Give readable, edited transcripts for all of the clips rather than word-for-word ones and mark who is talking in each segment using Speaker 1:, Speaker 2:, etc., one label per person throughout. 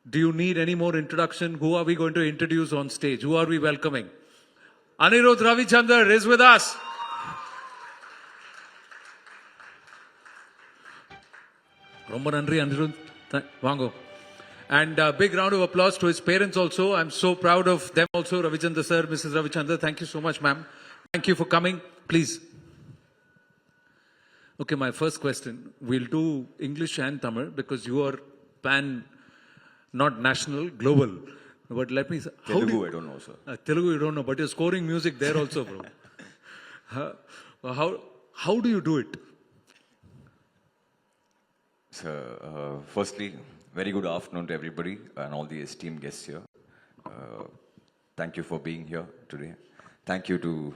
Speaker 1: Do you need any more introduction? Who are we going to introduce on stage? Who are we welcoming? Anirudh Ravichander is with us. Romba nandri Anirudh. Vango. And a big round of applause to his parents also. I'm so proud of them also. Ravichander sir, Mrs. Ravichander, thank you so much, ma'am. Thank you for coming. Please. Okay, my first question. We'll do English and Tamil because you are not national, global. But let me say,
Speaker 2: Telugu, I don't know, sir.
Speaker 1: Telugu, you don't know, but you're scoring music there also, bro. How do you do it?
Speaker 2: So, firstly, very good afternoon to everybody and all the esteemed guests here. Thank you for being here today. Thank you to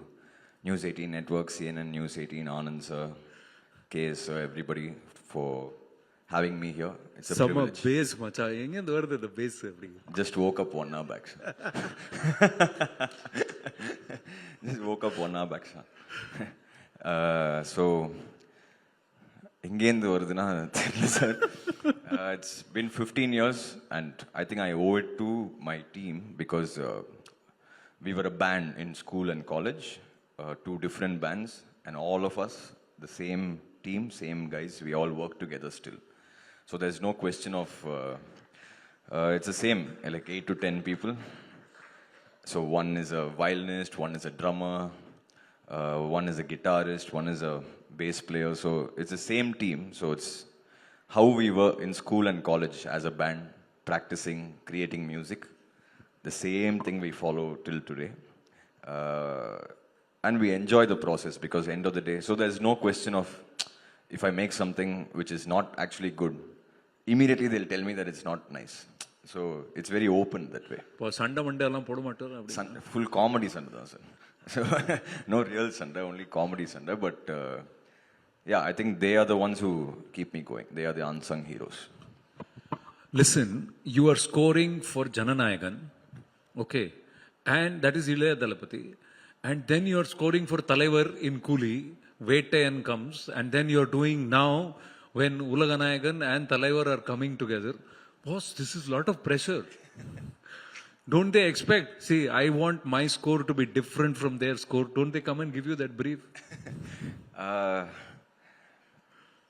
Speaker 2: News18 Network, CNN, News18, Anand sir, KS sir, everybody for having me here. It's a privilege.
Speaker 1: Summer base, macha. Enga varudhu the base every.
Speaker 2: Just woke up 1 hour back, sir. Just woke up 1 hour back, sir. So, எங்கேருந்து வருதுன்னா தெரியல sir. It's been 15 years and I think I owe it to my team because we were a band in school and college, two different bands, and all of us, the same team, same guys, we all work together still. So there's no question of, it's the same, like 8 to 10 people. So one is a violinist, one is a drummer, one is a guitarist, one is a bass player. So it's the same team. So it's how we were in school and college as a band, practicing, creating music. The same thing we follow till today. And we enjoy the process because end of the day, so there's no question of if I make something which is not actually good, immediately they'll tell me that it's not nice. So it's very open that way.
Speaker 1: Sanda Monday எல்லாம் போட மாட்டாரு.
Speaker 2: Full comedy Sanda தான் sir. So no real Sanda, only comedy Sanda. But yeah, I think they are the ones who keep me going. They are the unsung heroes.
Speaker 1: Listen, you are scoring for Jananayagan, okay, and that is Ilayya Dalapati, and then you are scoring for Talaivar in Kuli. Vettayan comes, and then you are doing now when Ulaganayagan and Talaivar are coming together. Boss, this is a lot of pressure. Don't they expect, see, I want my score to be different from their score. Don't they come and give you that brief?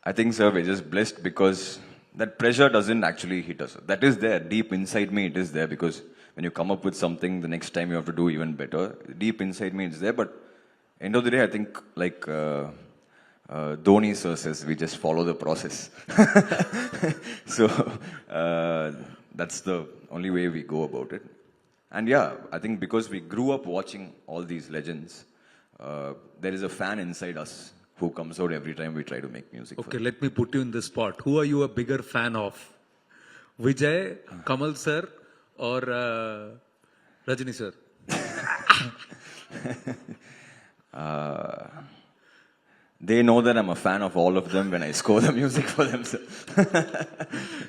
Speaker 2: I think, sir, we're just blessed because that pressure doesn't actually hit us. That is there. Deep inside me, it is there because when you come up with something, the next time you have to do even better. Deep inside me, it's there. But end of the day, I think, like Dhoni sir says, we just follow the process. So that's the only way we go about it. And yeah, I think because we grew up watching all these legends, there is a fan inside us who comes out every time we try to make music.
Speaker 1: Okay, let me put you in this spot. Who are you a bigger fan of? Vijay, Kamal sir, or Rajini sir?
Speaker 2: They know that I'm a fan of all of them when I score the music for them.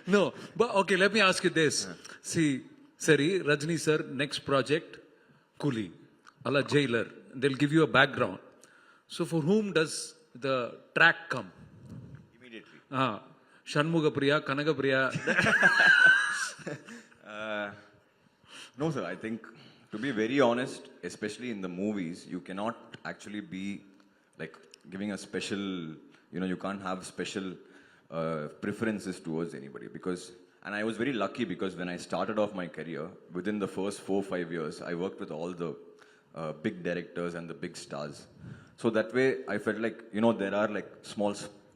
Speaker 1: No, but okay, let me ask you this. See, Sari, Rajni sir, next project, Kuli, ala Jailer. They'll give you a background. So for whom does the track come?
Speaker 2: Immediately.
Speaker 1: Shanmuga Priya, Kanaga Priya.
Speaker 2: No, sir. I think, to be very honest, especially in the movies, you cannot actually be like giving a special, you can't have special preferences towards anybody because, and I was very lucky because when I started off my career, within the first 4-5 years, I worked with all the big directors and the big stars. So that way, I felt like, there are like small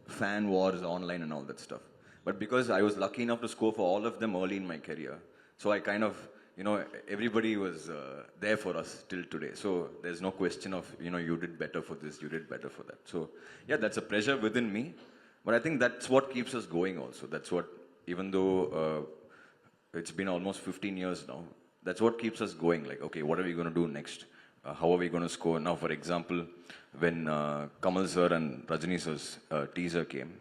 Speaker 2: fan wars online and all that stuff. But because I was lucky enough to score for all of them early in my career, so I kind of, everybody was there for us till today. So there's no question of, you did better for this, you did better for that. So yeah, that's a pressure within me. But I think that's what keeps us going also. That's what, even though it's been almost 15 years now, that's what keeps us going. Like, okay, what are we going to do next? How are we going to score? Now, for example, when Kamal sir and Rajini sir's teaser came,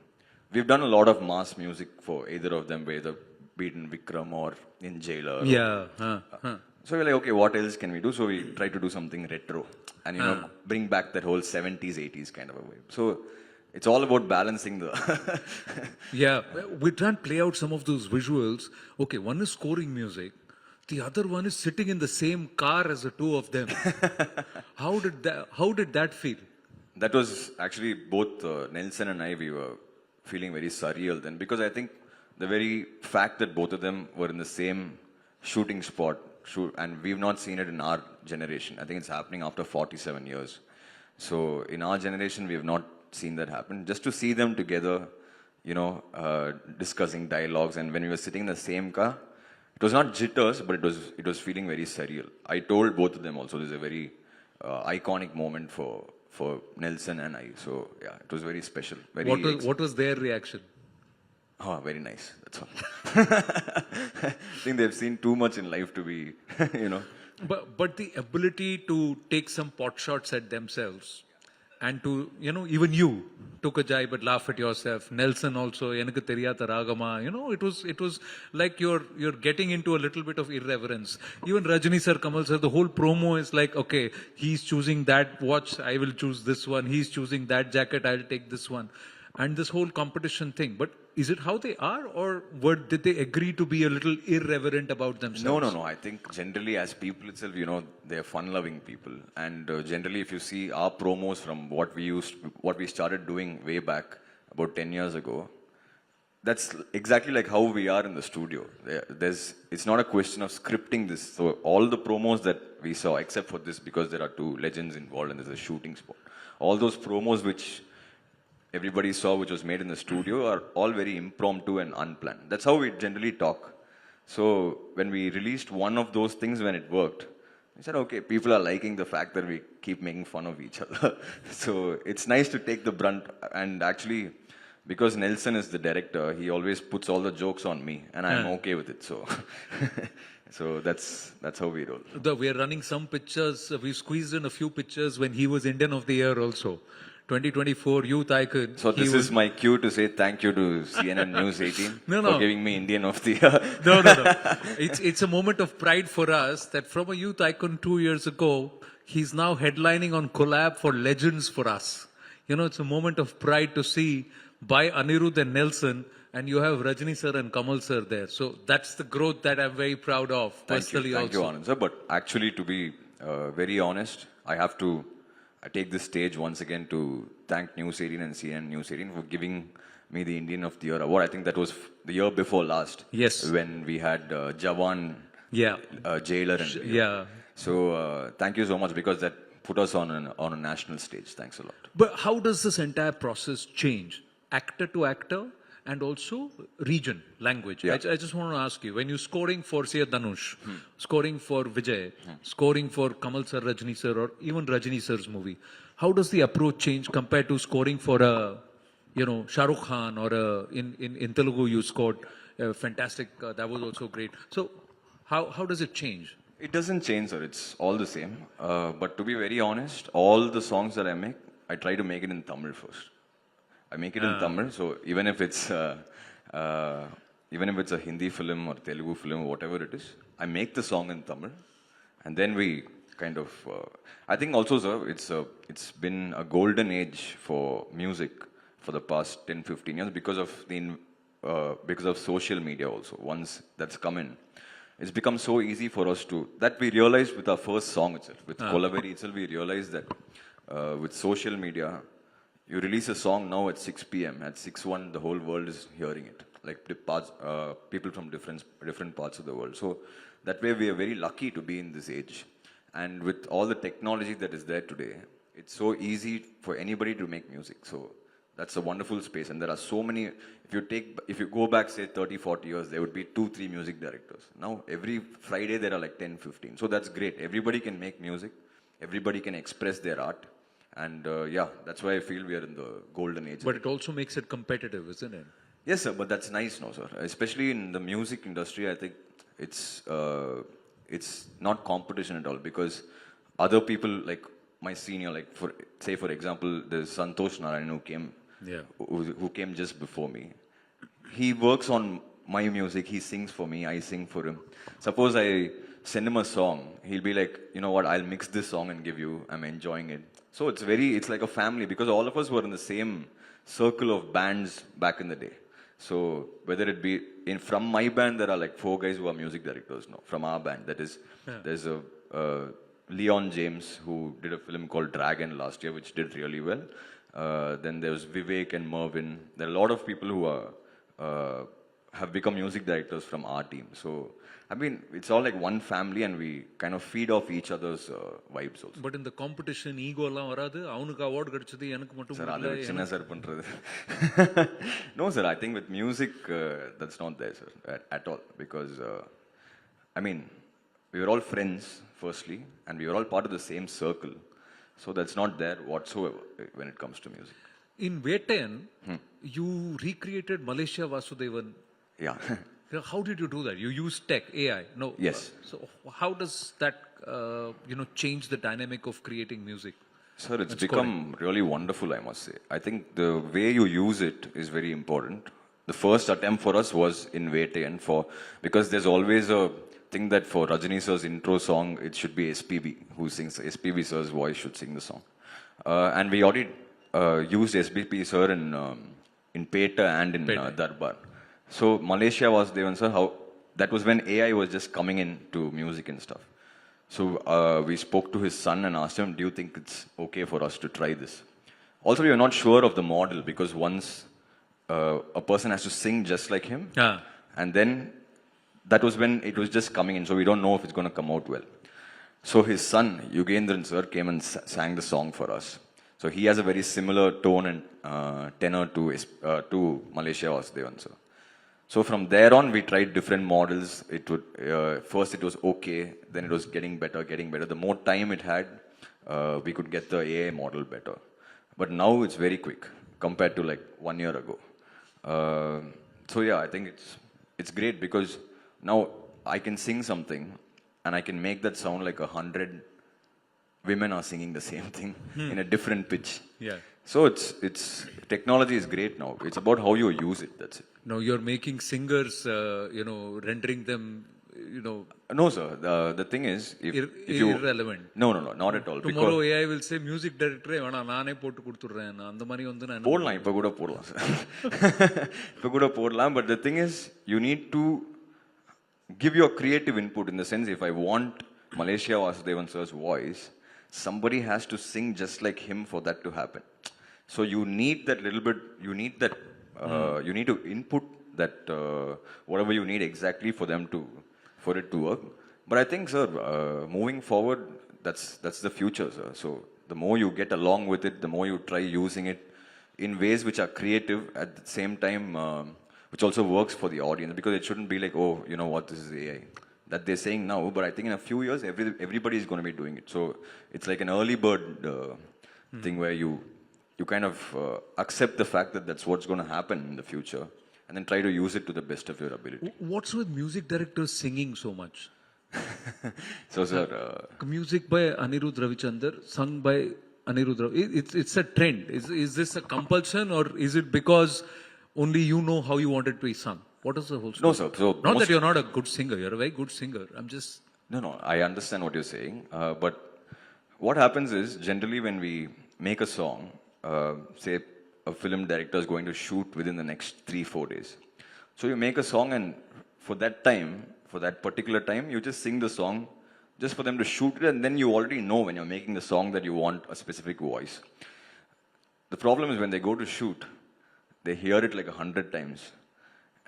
Speaker 2: we've done a lot of mass music for either of them, whether be it in Vikram or in Jailer.
Speaker 1: Yeah.
Speaker 2: So we're like, okay, what else can we do? So we try to do something retro and, bring back that whole 70s, 80s kind of a way. So it's all about balancing the.
Speaker 1: Yeah, we try and play out some of those visuals. Okay, one is scoring music, the other one is sitting in the same car as the two of them. How did that feel?
Speaker 2: That was actually both Nelson and I, we were feeling very surreal then, because I think the very fact that both of them were in the same shooting spot, and we've not seen it in our generation. I think it's happening after 47 years. So in our generation, we have not seen that happen. Just to see them together, discussing dialogues, and when we were sitting in the same car, it was not jitters, but it was feeling very surreal. I told both of them also, this is a very iconic moment for Nelson and I. So yeah, it was very special.
Speaker 1: What was their reaction?
Speaker 2: Oh, very nice. That's all. I think they've seen too much in life to be,
Speaker 1: But the ability to take some pot shots at themselves and to, even you took a jibe but laugh at yourself. Nelson also, enakku theriyatha ragama, it was like you're getting into a little bit of irreverence. Even Rajini sir, Kamal sir, the whole promo is like, okay, he's choosing that watch, I will choose this one. He's choosing that jacket, I'll take this one. And this whole competition thing. But is it how they are, or did they agree to be a little irreverent about themselves?
Speaker 2: No. I think generally as people itself, they're fun-loving people. And generally, if you see our promos from what we started doing way back about 10 years ago, that's exactly like how we are in the studio. It's not a question of scripting this. So all the promos that we saw, except for this, because there are two legends involved and there's a shooting spot, all those promos which everybody saw, which was made in the studio, are all very impromptu and unplanned. That's how we generally talk. So when we released one of those things, when it worked, we said, okay, people are liking the fact that we keep making fun of each other. So it's nice to take the brunt. And actually, because Nelson is the director, he always puts all the jokes on me, and I'm okay with it. So that's how we roll.
Speaker 1: We are running some pictures. We squeezed in a few pictures when he was Indian of the Year also. 2024 Youth Icon.
Speaker 2: So this is my cue to say thank you to CNN News 18
Speaker 1: No.
Speaker 2: for giving me Indian of the Year.
Speaker 1: No. It's a moment of pride for us that from a youth icon 2 years ago, he's now headlining on collab for Legends for us. It's a moment of pride to see by Anirudh and Nelson, and you have Rajini sir and Kamal sir there. So that's the growth that I'm very proud of personally.
Speaker 2: Thank you, Anand sir. But actually, to be very honest, I take this stage once again to thank News 18 and CNN News 18 for giving me the Indian of the Year award. I think that was the year before last.
Speaker 1: Yes.
Speaker 2: When we had Jawan, Jailer, and So thank you so much, because that put us on a national stage. Thanks a lot.
Speaker 1: But how does this entire process change, actor to actor, and also region, language?
Speaker 2: Yeah.
Speaker 1: I just want to ask you, when you're scoring for, say, Dhanush, scoring for Vijay, scoring for Kamal sir, Rajini sir, or even Rajini sir's movie, how does the approach change compared to scoring for a, Shah Rukh Khan, or in Telugu you scored fantastic, that was also great. So how does it change?
Speaker 2: It doesn't change, sir. It's all the same. But to be very honest, all the songs that I make, I try to make it in Tamil first. I make it in Tamil, so even if it's a Hindi film or Telugu film, whatever it is, I make the song in Tamil, and then we kind of. I think also, sir, it's been a golden age for music for the past 10-15 years because of social media also. Once that's come in, it's become so easy for us that we realized with our first song itself, with Kolaveri itself, we realized that with social media. You release a song now at 6 p.m. At 6:01, the whole world is hearing it. Like people from different parts of the world. So that way, we are very lucky to be in this age. And with all the technology that is there today, it's so easy for anybody to make music. So that's a wonderful space. And there are so many. If you go back, say 30-40 years, there would be 2-3 music directors. Now every Friday there are like 10-15. So that's great. Everybody can make music. Everybody can express their art. And that's why I feel we are in the golden age.
Speaker 1: But it also makes it competitive, isn't it?
Speaker 2: Yes, sir. But that's nice, no, sir. Especially in the music industry, I think it's not competition at all, because other people, like my senior, like for example, there's Santosh Narayan who came just before me. He works on my music. He sings for me. I sing for him. Suppose I send him a song, he'll be like, you know what? I'll mix this song and give you. I'm enjoying it. So it's like a family because all of us were in the same circle of bands back in the day. So whether it be from my band, there are like 4 guys who are music directors now. From our band, that is, there's a Leon James who did a film called Dragon last year, which did really well. Then there's Vivek and Mervin. There are a lot of people who are have become music directors from our team. So I mean, it's all like one family, and we kind of feed off each other's vibes also.
Speaker 1: But in the competition, ego எல்லாம் வராது. அவனுக்கு award கிடைச்சது, எனக்கு மட்டும்
Speaker 2: Sir,
Speaker 1: கொடுக்கல.
Speaker 2: என்ன sir பண்றது? No, sir. I think with music, that's not there, sir, at all. Because I mean, we were all friends, firstly, and we were all part of the same circle. So that's not there whatsoever when it comes to music.
Speaker 1: In Vettayan, you recreated Malaysia Vasudevan.
Speaker 2: Yeah.
Speaker 1: How did you do that? You used tech, AI. No.
Speaker 2: Yes.
Speaker 1: So how does that change the dynamic of creating music?
Speaker 2: Sir, it's become really wonderful, I must say. I think the way you use it is very important. The first attempt for us was in Vettayan because there's always a thing that for Rajini sir's intro song, it should be SPB who sings. SPB sir's voice should sing the song. And we already used SPB sir in Peta and in Darbar. So Malaysia was there, sir. That was when AI was just coming into music and stuff. So we spoke to his son and asked him, "Do you think it's okay for us to try this?" Also, we are not sure of the model because once a person has to sing just like him, and then that was when it was just coming in. So we don't know if it's going to come out well. So his son Yugendran sir came and sang the song for us. So he has a very similar tone and tenor to Malaysia Vasudevan sir. So from there on, we tried different models. First it was okay, then it was getting better. The more time it had, we could get the AI model better. But now it's very quick compared to like 1 year ago. So yeah, I think it's great because now I can sing something and I can make that sound like 100 women are singing the same thing in a different pitch.
Speaker 1: Yeah.
Speaker 2: So it's technology is great now. It's about how you use it. That's it.
Speaker 1: Now you're making singers, rendering them,
Speaker 2: No, sir. The thing is, if you
Speaker 1: irrelevant.
Speaker 2: No, not at all.
Speaker 1: Tomorrow AI will say music director வேணா நானே போட்டு கொடுத்துறேன். அந்த மாதிரி வந்து நான்
Speaker 2: போடலாம், இப்ப கூட போடலாம் சார். இப்ப கூட போடலாம். But the thing is, you need to give your creative input in the sense, if I want Malaysia Vasudevan sir's voice, somebody has to sing just like him for that to happen. So you need that little bit, you need to input that whatever you need exactly for it to work. But I think, sir, moving forward, that's the future, sir. So the more you get along with it, the more you try using it in ways which are creative at the same time, which also works for the audience, because it shouldn't be like, oh, you know what, this is AI. That they're saying now, but I think in a few years, everybody is going to be doing it. So it's like an early bird thing where you kind of accept the fact that that's what's going to happen in the future, and then try to use it to the best of your ability.
Speaker 1: What's with music directors singing so much?
Speaker 2: So, sir,
Speaker 1: music by Anirudh Ravichander, sung by Anirudh. It's a trend. Is this a compulsion, or is it because only you know how you want it to be sung? What is the whole story?
Speaker 2: No, sir. So
Speaker 1: not that you're not a good singer. You're a very good singer. I'm just...
Speaker 2: No, I understand what you're saying. But what happens is, generally when we make a song, say a film director is going to shoot within the next 3-4 days. So you make a song, and for that particular time, you just sing the song just for them to shoot it, and then you already know when you're making the song that you want a specific voice. The problem is when they go to shoot, they hear it like 100 times.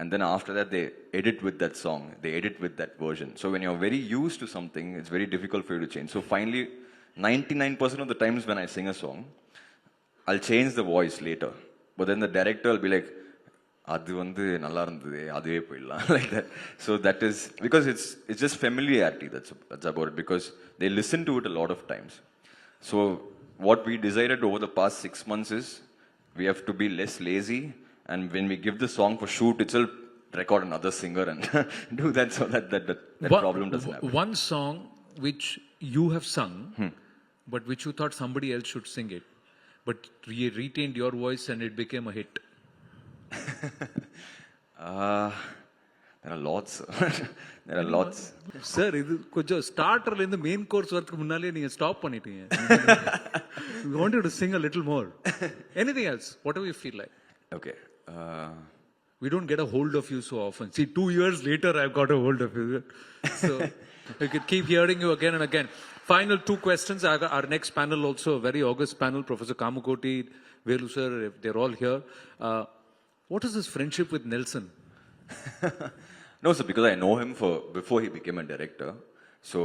Speaker 2: And then after that, they edit with that song. They edit with that version. So when you're very used to something, it's very difficult for you to change. So finally, 99% of the times when I sing a song, I'll change the voice later. But then the director will be like, அது வந்து நல்லா இருந்தது, அதுவே போயிடலாம், like that. So that is because it's just familiarity. That's about it, because they listen to it a lot of times. So what we decided over the past 6 months is we have to be less lazy. And when we give the song for shoot itself, record another singer and do that, so that problem doesn't happen.
Speaker 1: One song which you have sung, but which you thought somebody else should sing it, but retained your voice and it became a hit.
Speaker 2: There are lots. There are lots.
Speaker 1: Sir இது கொஞ்சம் ஸ்டார்டர்ல இருந்து main course வரதுக்கு முன்னாலே நீங்க stop பண்ணிட்டீங்க. We wanted to sing a little more. Anything else? Whatever you feel like.
Speaker 2: Okay.
Speaker 1: We don't get a hold of you so often. See, 2 years later, I've got a hold of you. So we could keep hearing you again and again. Final 2 questions. Our next panel also, a very august panel. Professor Kamukoti, Velu sir, they're all here. What is this friendship with Nelson?
Speaker 2: No, sir, because I know him before he became a director. So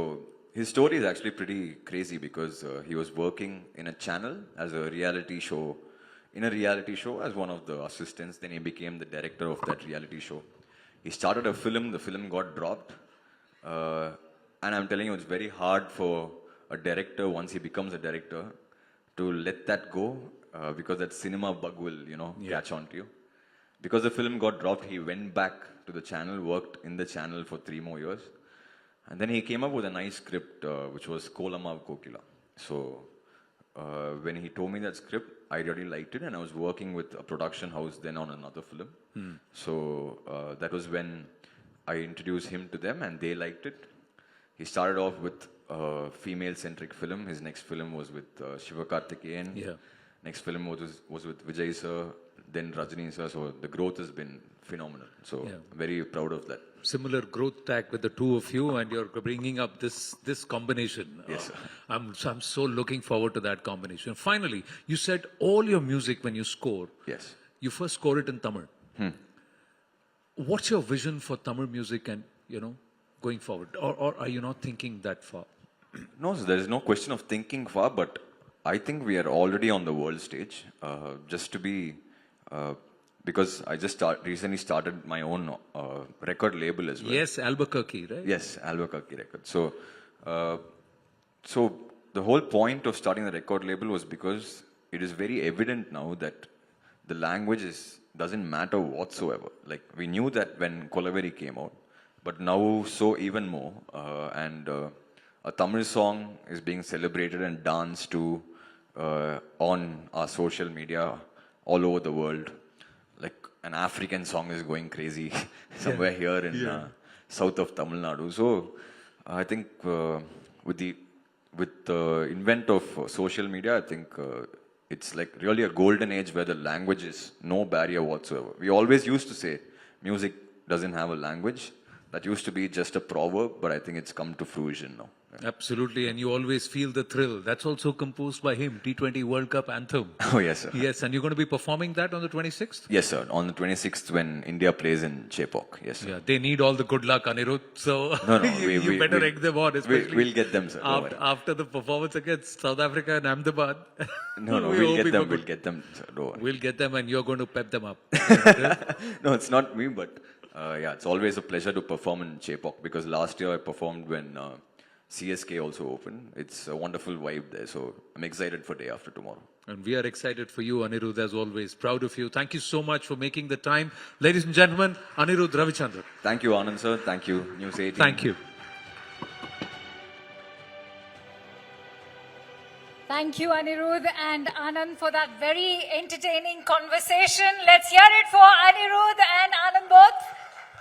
Speaker 2: his story is actually pretty crazy because he was working in a channel as a reality show. In a reality show as one of the assistants, then he became the director of that reality show. He started a film, the film got dropped. And I'm telling you, it's very hard for a director, once he becomes a director, to let that go because that cinema bug will, catch on to you. Because the film got dropped, he went back to the channel, worked in the channel for 3 more years. And then he came up with a nice script, which was Kolama Kokila. So when he told me that script, I really liked it, and I was working with a production house then on another film. So that was when I introduced him to them, and they liked it. He started off with a female-centric film. His next film was with Sivakarthikeyan.
Speaker 1: Yeah.
Speaker 2: Next film was with Vijay sir, then Rajini sir. So the growth has been phenomenal. So very proud of that.
Speaker 1: Similar growth tag with the two of you, and you're bringing up this combination.
Speaker 2: Yes, sir.
Speaker 1: I'm so looking forward to that combination. Finally, you said all your music when you score,
Speaker 2: Yes.
Speaker 1: you first score it in Tamil. What's your vision for Tamil music and, going forward? Or are you not thinking that far?
Speaker 2: No, so there is no question of thinking far, but I think we are already on the world stage. Just to be, because I just recently started my own record label as well.
Speaker 1: Yes, Albuquerque, right?
Speaker 2: Yes, Albuquerque Records. So the whole point of starting the record label was because it is very evident now that the language doesn't matter whatsoever. Like we knew that when Kolaveri came out, but now so even more. And a Tamil song is being celebrated and danced to on our social media all over the world. Like an African song is going crazy somewhere here in south of Tamil Nadu. So I think with the invent of social media, I think it's like really a golden age where the language is no barrier whatsoever. We always used to say music doesn't have a language. That used to be just a proverb, but I think it's come to fruition now.
Speaker 1: Absolutely, and you always feel the thrill. That's also composed by him, T20 World Cup anthem.
Speaker 2: Oh, yes, sir.
Speaker 1: Yes, and you're going to be performing that on the 26th?
Speaker 2: Yes, sir. On the 26th when India plays in Chepauk. Yes, sir.
Speaker 1: Yeah, they need all the good luck, Anirudh. So
Speaker 2: No,
Speaker 1: you better egg them on, especially
Speaker 2: we'll get them, sir.
Speaker 1: after the performance against South Africa and Ahmedabad.
Speaker 2: No, we'll get them. We'll get them, sir. Don't worry.
Speaker 1: We'll get them, and you're going to pep them up.
Speaker 2: No, it's not me, but it's always a pleasure to perform in Chepauk because last year I performed when CSK also opened. It's a wonderful vibe there, so I'm excited for day after tomorrow.
Speaker 1: And we are excited for you, Anirudh, as always. Proud of you. Thank you so much for making the time. Ladies and gentlemen, Anirudh Ravichander.
Speaker 2: Thank you, Anand sir. Thank you, News18.
Speaker 1: Thank you.
Speaker 3: Thank you, Anirudh and Anand, for that very entertaining conversation. Let's hear it for Anirudh and Anand both.